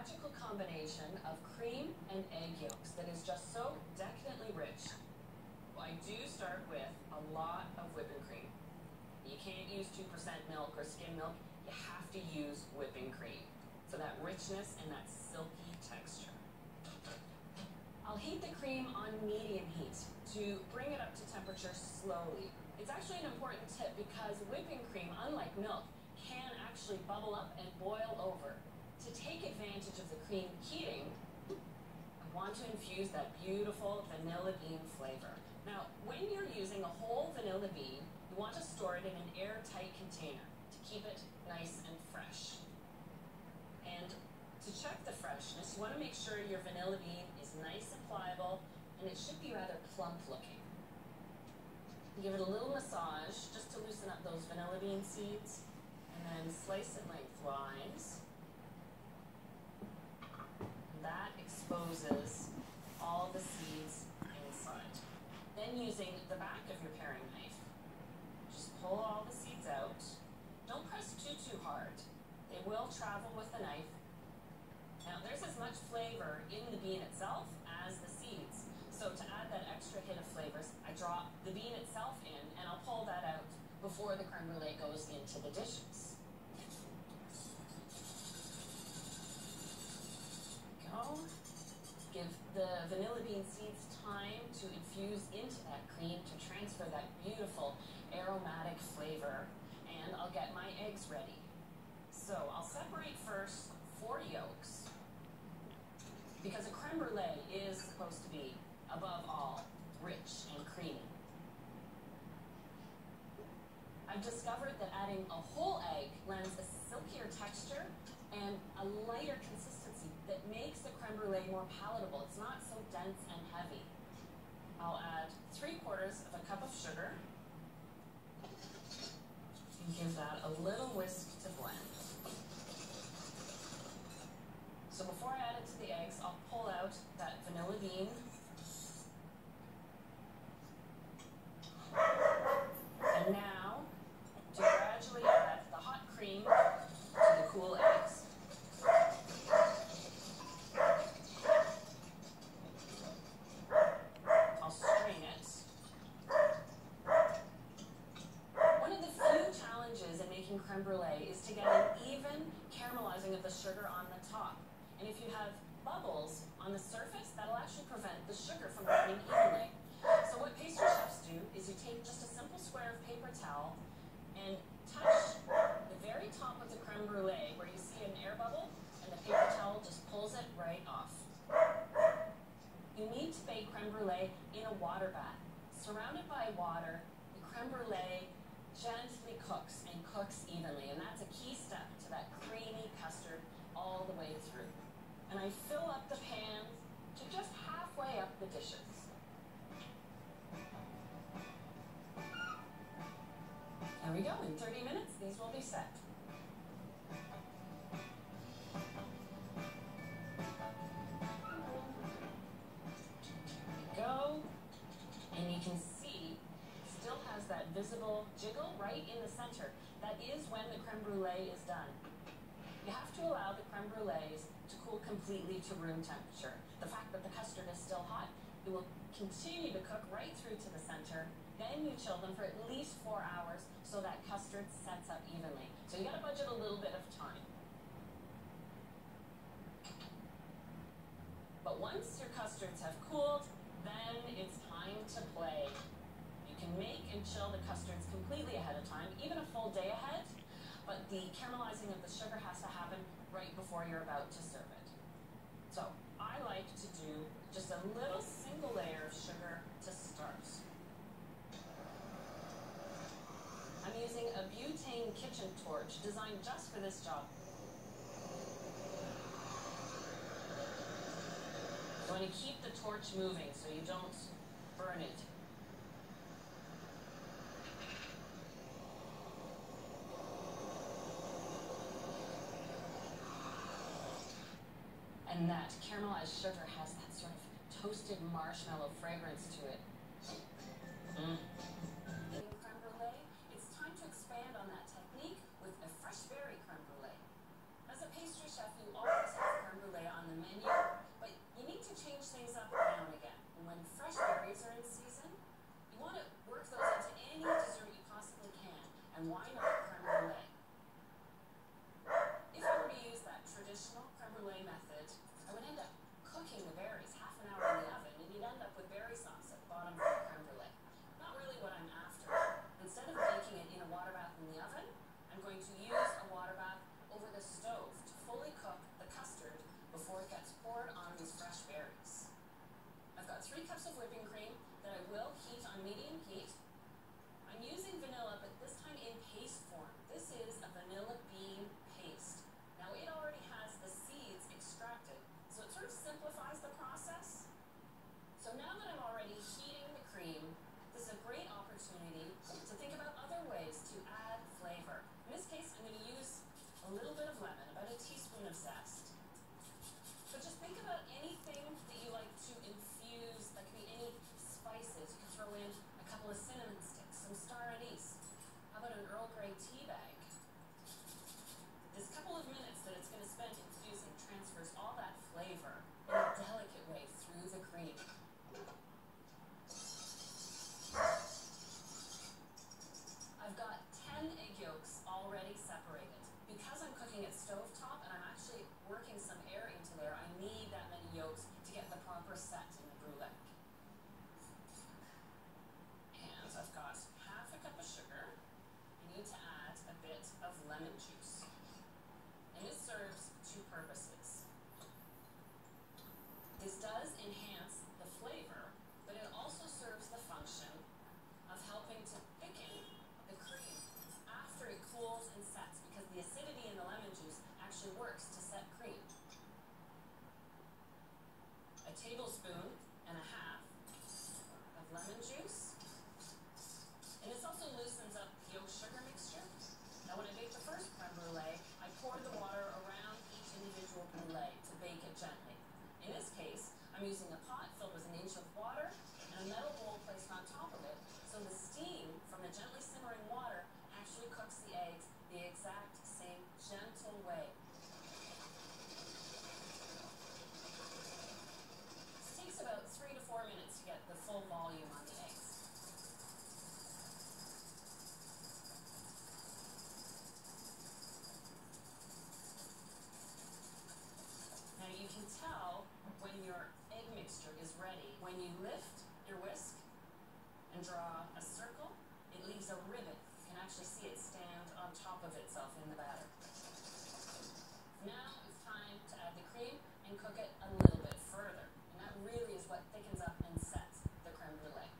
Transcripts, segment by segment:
magical combination of cream and egg yolks that is just so decadently rich. Well, I do start with a lot of whipping cream. You can't use 2% milk or skim milk. You have to use whipping cream for that richness and that silky texture. I'll heat the cream on medium heat to bring it up to temperature slowly. It's actually an important tip because whipping cream, unlike milk, can actually bubble up and boil over. To take advantage of the cream heating, I want to infuse that beautiful vanilla bean flavor. Now, when you're using a whole vanilla bean, you want to store it in an airtight container to keep it nice and fresh. And to check the freshness, you want to make sure your vanilla bean is nice and pliable, and it should be rather plump looking. Give it a little massage just to loosen up those vanilla bean seeds, and then slice it lengthwise. That exposes all the seeds inside. Then using the back of your paring knife, just pull all the seeds out. Don't press too hard. They will travel with the knife. Now there's as much flavor in the bean itself as the seeds. So to add that extra hit of flavors, I drop the bean itself in and I'll pull that out before the creme brulee goes into the dishes. Go. Give the vanilla bean seeds time to infuse into that cream to transfer that beautiful aromatic flavor, and I'll get my eggs ready. So I'll separate first 4 yolks, because a creme brulee is supposed to be, above all, rich and creamy. I've discovered that adding a whole egg lends a silkier texture and a lighter consistency that makes the creme brulee more palatable. It's not so dense and heavy. I'll add 3/4 of a cup of sugar and give that a little whisk to blend. So before I add it to the eggs, I'll pull out that vanilla bean. And now, to gradually add the hot cream to the cool eggs. I'll strain it. One of the few challenges in making creme brulee is to get an even caramelizing of the sugar on the top. And if you have bubbles on the surface, that'll actually prevent the sugar from burning evenly. So what pastry chefs do is you take just a simple square of paper towel and touch the very top of the creme brulee where you see an air bubble, and the paper towel just pulls it right off. You need to bake creme brulee in a water bath. Surrounded by water, the creme brulee gently cooks and cooks evenly, and that's a key step to that creamy custard all the way through. And I fill up the pan to just halfway up the dishes. There we go. In 30 minutes, these will be set. Go. And you can see it still has that visible jiggle right in the center. That is when the creme brulee is done. You have to allow the creme brulees to cool completely to room temperature. The fact that the custard is still hot, it will continue to cook right through to the center. Then you chill them for at least 4 hours so that custard sets up evenly. So you gotta budget a little bit of time. But once your custards have cooled, then it's time to play. You can make and chill the custards completely ahead of time, even a full day ahead, but the caramelizing of the sugar has to happen right before you're about to serve it. So I like to do just a little single layer of sugar to start. I'm using a butane kitchen torch designed just for this job. You want to keep the torch moving so you don't burn it. And that caramelized sugar has that sort of toasted marshmallow fragrance to it. Creme brulee, it's time to expand on that technique with a fresh berry creme brulee. As a pastry chef, you always have creme brulee going to use a water bath over the stove to fully cook the custard before it gets poured on these fresh berries. I've got 3 cups of whipping cream that I will heat on medium heat. I'm using vanilla, but this time in paste form. This is a vanilla bean paste. Now it already has the seeds extracted, so it sort of simplifies the process. So now that I'm already heating the cream, this is a great opportunity to think about other ways to add flavor. In this case, I'm going to use a little bit of lemon, about a teaspoon of zest. But just think about anything that you like to infuse. That could be any spices. You can throw in a couple of cinnamon sticks, some star anise. How about an Earl Grey tea bag? This couple of minutes that it's going to spend infusing transfers all that flavor in a delicate way through the cream. I've got 10 egg yolks already separated. Because I'm cooking at stovetop and I'm actually working some air into there, I need that many yolks to get the proper set in the brulee. And I've got half a cup of sugar. I need to add a bit of lemon juice. And it serves 2 purposes. This does enhance the flavor, but it also serves the function of helping to thicken the cream after it cools and sets, because the acidity in the lemon juice actually works to set cream. A tablespoon and a half of lemon juice. And this also loosens up the yolk sugar mixture. Now when I bake the first creme brulee, I pour the water around each individual brulee to bake it gently. In this case, I'm using a pot filled with 1 inch of water and a metal bowl placed on top of it, so the steam from the gently simmering water actually cooks the eggs the exact same gentle way. This takes about 3 to 4 minutes to get the full volume on the eggs. Now you can tell when your egg mixture is ready. When you lift your whisk and draw a circle, it leaves a ribbon. You can actually see it stand on top of itself in the batter. Now it's time to add the cream and cook it a little bit further. And that really is what thickens up and sets the creme brulee.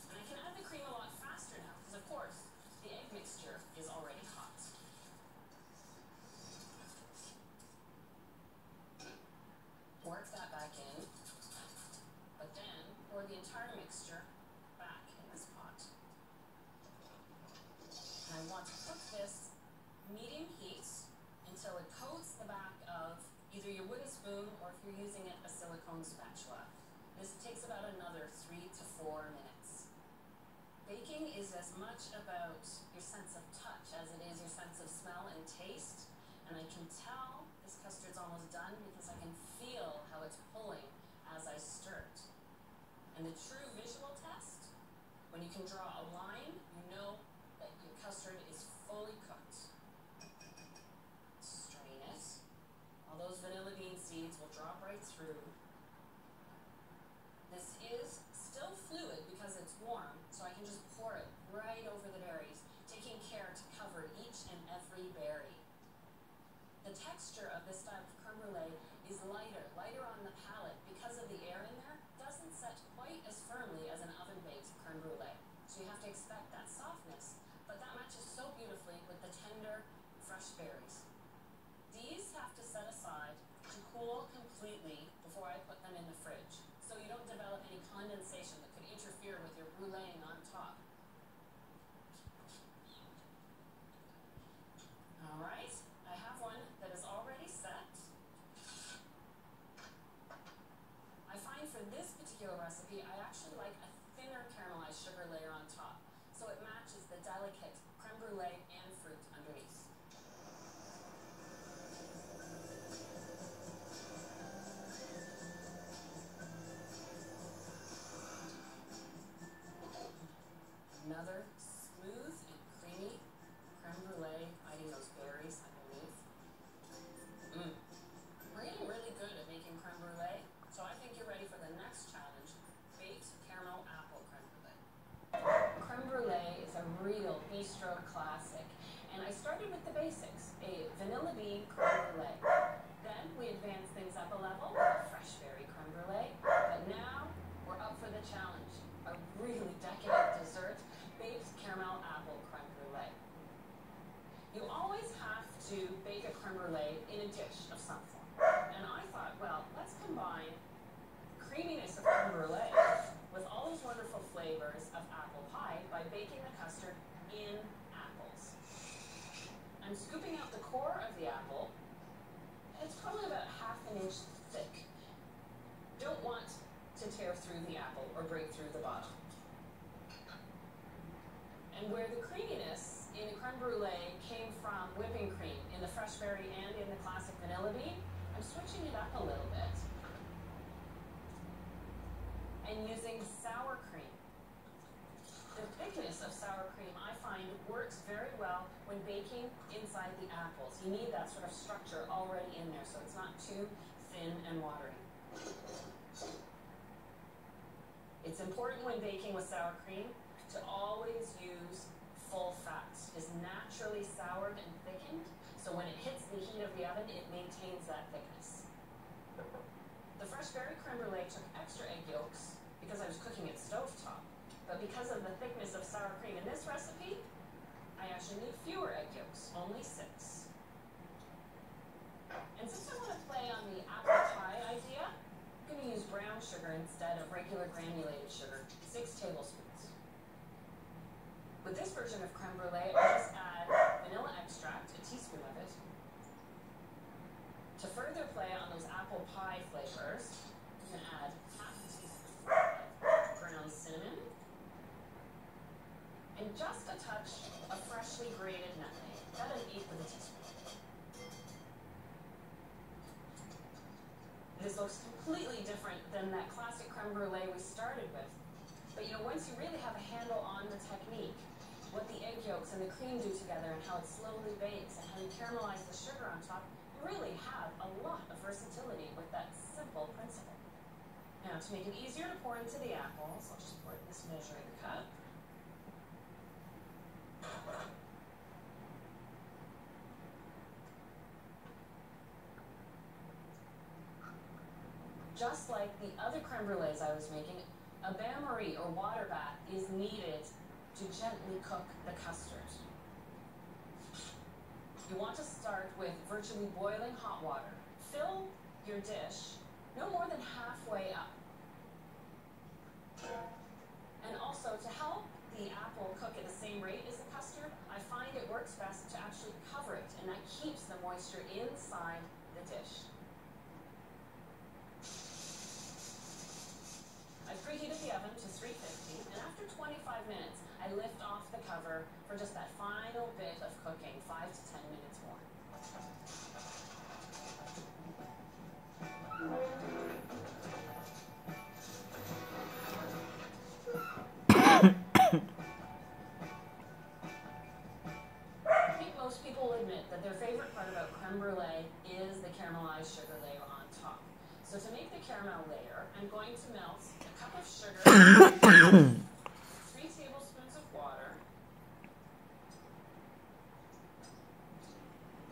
And I can add the cream a lot faster now, because of course, the egg mixture is already hot. Work that back in, but then pour the entire mixture back in this pot. And I want to cook this medium heat until it coats the back of either your wooden spoon, or if you're using it, a silicone spatula. This takes about another 3 to 4 minutes. Baking is as much about your sense of touch as it is your sense of smell and taste. And I can tell this custard's almost done because I can feel how it's pulling as I stir it. And the true visual test, when you can draw a line, you know that your custard is fully cooked. Strain it. All those vanilla bean seeds will drop right through. This is still fluid because it's warm, so I can just pour it right over the berries, taking care to cover each and every berry. The texture of this style of creme brulee is lighter on the palate because of the air in there. Doesn't set quite as firmly as an oven-baked creme brulee. So you have to expect that softness, but that matches so beautifully with the tender, fresh berries. These have to set aside to cool completely before I put them in the fridge, so you don't develop any condensation that could interfere with your bruleeing on top. All right. I have one that is already set. I find for this particular recipe, I actually like a thinner caramelized sugar layer on top, so it matches the delicate creme brulee and fruit underneath. to bake a creme brulee in a dish of some form. And I thought, well, let's combine creaminess of creme brulee with all those wonderful flavors of apple pie by baking the custard in apples. I'm scooping out the core of the apple. It's probably about ½ an inch thick. Don't want to tear through the apple or break through the bottom. And where the creaminess in the creme brulee came from whipping cream in the fresh berry and in the classic vanilla bean, I'm switching it up a little bit and using sour cream. The thickness of sour cream, I find, works very well when baking inside the apples. You need that sort of structure already in there so it's not too thin and watery. It's important when baking with sour cream to always use full fats. It's naturally soured and thickened, so when it hits the heat of the oven, it maintains that thickness. The fresh berry creme brulee took extra egg yolks because I was cooking it stovetop, but because of the thickness of sour cream in this recipe, I actually need fewer egg yolks, only 6. And since I want to play on the apple pie idea, I'm going to use brown sugar instead of regular granulated sugar, 6 tablespoons. With this version of creme brulee, I just add vanilla extract, a teaspoon of it. To further play on those apple pie flavors, I'm going to add ½ a teaspoon of ground cinnamon and just a touch of freshly grated nutmeg, about 1/8 of a teaspoon. This looks completely different than that classic creme brulee we started with. But you know, once you really have a handle on the technique, what the egg yolks and the cream do together and how it slowly bakes and how you caramelize the sugar on top, you really have a lot of versatility with that simple principle. Now, to make it easier to pour into the apples, I'll just pour it in this measuring cup. Just like the other creme brulees I was making, a bain-marie or water bath is needed to gently cook the custard. You want to start with virtually boiling hot water. Fill your dish no more than halfway up. And also, to help the apple cook at the same rate as the custard, I find it works best to actually cover it, and that keeps the moisture inside the dish. I preheated the oven to 350, and after 25 minutes, I lift off the cover for just that final bit of cooking, 5 to 10 minutes more. I think most people admit that their favorite part about creme brulee is the caramelized sugar layer on top. So to make the caramel layer, I'm going to melt a cup of sugar, 3 tablespoons of water,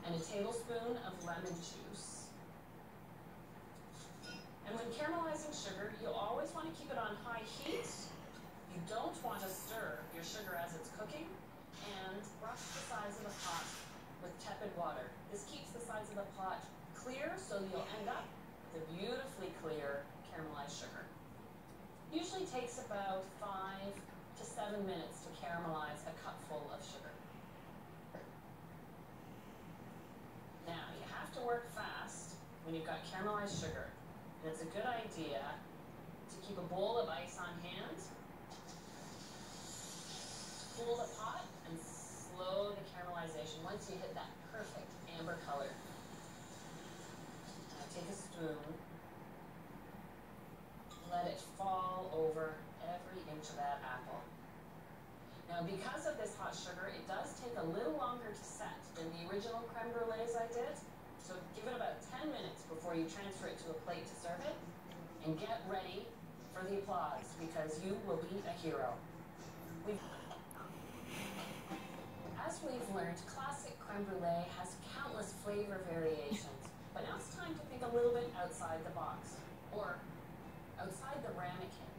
and a tablespoon of lemon juice. And when caramelizing sugar, you'll always want to keep it on high heat. You don't want to stir your sugar as it's cooking, and brush the sides of the pot with tepid water. This keeps the sides of the pot clear, so you'll end up with a beautifully clear caramelized sugar. Usually takes about 5 to 7 minutes to caramelize a cupful of sugar. Now, you have to work fast when you've got caramelized sugar, and it's a good idea to keep a bowl of ice on hand, cool the pot, and slow the caramelization once you hit that perfect amber color. Now take a spoon, let it fall over every inch of that apple. Now, because of this hot sugar, it does take a little longer to set than the original creme brulees I did, so give it about 10 minutes before you transfer it to a plate to serve it, and get ready for the applause, because you will be a hero. As we've learned, classic creme brulee has countless flavor variations, but now it's time to think a little bit outside the box, or outside the ramekin.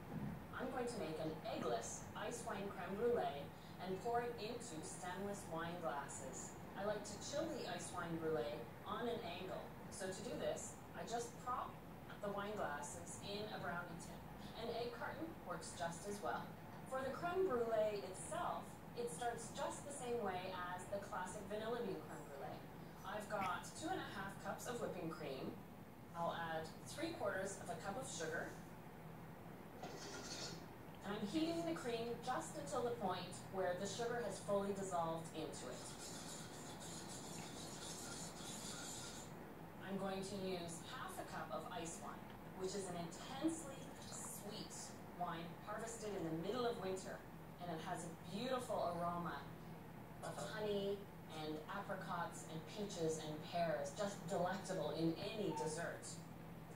I'm going to make an eggless ice wine creme brulee and pour it into stemless wine glasses. I like to chill the ice wine brulee on an angle. So to do this, I just prop the wine glasses in a brownie tin. An egg carton works just as well. For the creme brulee itself, it starts just the same way as the classic vanilla bean creme brulee. I've got 2.5 cups of whipping cream. I'll add 3/4 of a cup of sugar. And I'm heating the cream just until the point where the sugar has fully dissolved into it. I'm going to use 1/2 cup of ice wine, which is an intensely sweet wine harvested in the middle of winter, and it has a beautiful aroma of honey and apricots and peaches and pears, just delectable in any dessert.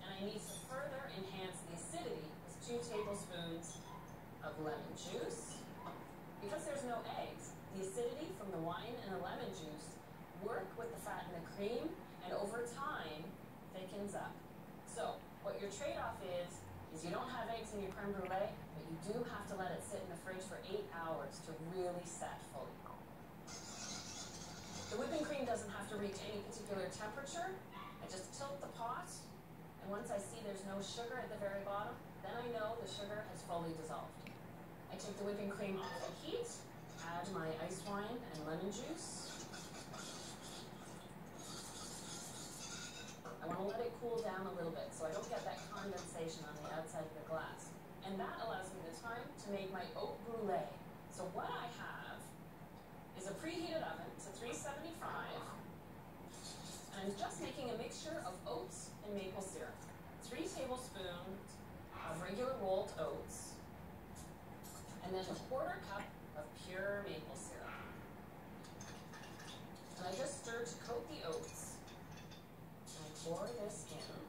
And I need to further enhance the acidity with 2 tablespoons of lemon juice. Because there's no eggs, the acidity from the wine and the lemon juice work with the fat in the cream, and over time thickens up. So what your trade-off is you don't have eggs in your creme brulee, but you do have to let it sit in the fridge for 8 hours to really set fully. The whipping cream doesn't have to reach any particular temperature. I just tilt the pot, and once I see there's no sugar at the very bottom, then I know the sugar has fully dissolved. I take the whipping cream off the heat, add my ice wine and lemon juice. I want to let it cool down a little bit so I don't get that condensation on the outside of the glass. And that allows me the time to make my oat brulee. So what I have is a preheated oven to 375. And I'm just making a mixture of oats and maple syrup. 3 tablespoons of regular rolled oats, and then 1/4 cup of pure maple syrup. And I just stir to coat the oats. And I pour this in.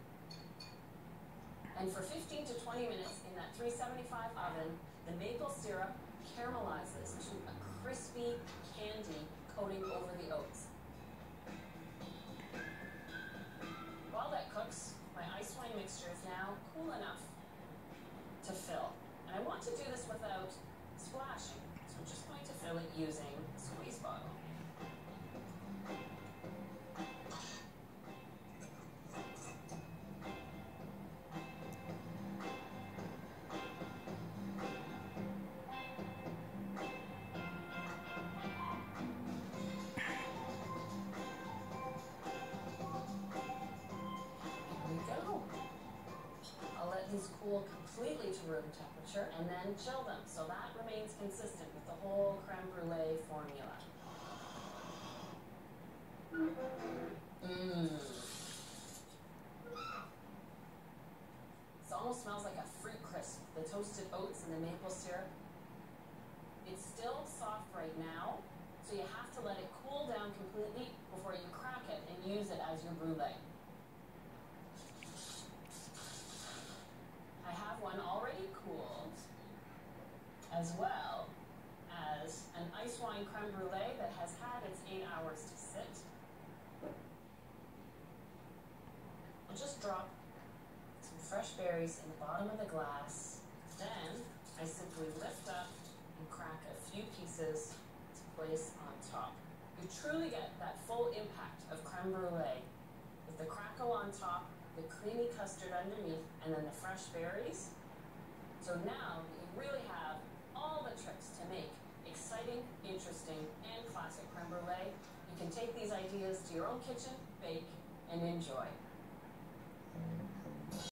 And for 15 to 20 minutes in that 375 oven, the maple syrup caramelizes to a crispy candy coating over the oats. While that cooks, my ice wine mixture is now cool enough to fill. And I want to do this without splashing, so I'm just going to fill it using a squeeze bottle. These cool completely to room temperature and then chill them so that remains consistent with the whole creme brulee formula. It almost smells like a fruit crisp, the toasted oats and the maple syrup. It's still soft right now, so you have to let it cool down completely before you crack it and use it as your brulee. I have one already cooled, as well as an ice wine creme brulee that has had its 8 hours to sit. I'll just drop some fresh berries in the bottom of the glass. Then I simply lift up and crack a few pieces to place on top. You truly get that full impact of creme brulee with the crackle on top, the creamy custard underneath, and then the fresh berries. So now you really have all the tricks to make exciting, interesting, and classic creme brulee. You can take these ideas to your own kitchen, bake, and enjoy.